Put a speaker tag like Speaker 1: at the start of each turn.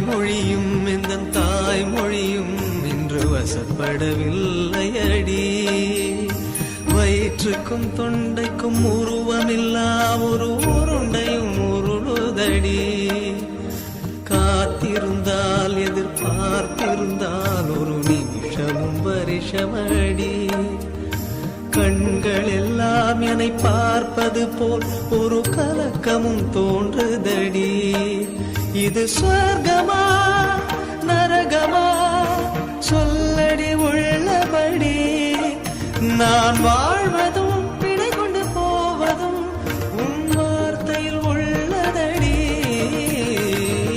Speaker 1: மொழியும் இந்த தாய்மொழியும் இன்று வசப்படவில்லை அடி. வயிற்றுக்கும் தொண்டைக்கும் உருவமில்லா ஒரு உருண்டையும் உருளுதடி. காத்திருந்தால் எதிர்பார்த்திருந்தால் ஒரு நிமிஷமும் வருஷமடி. கண்கள் எல்லாம் என்னை பார்ப்பது போல் ஒரு கலக்கமும் தோன்றுதடி. இது சொர்க்கமா நரகமா சொல்லடி உள்ளபடி. நான்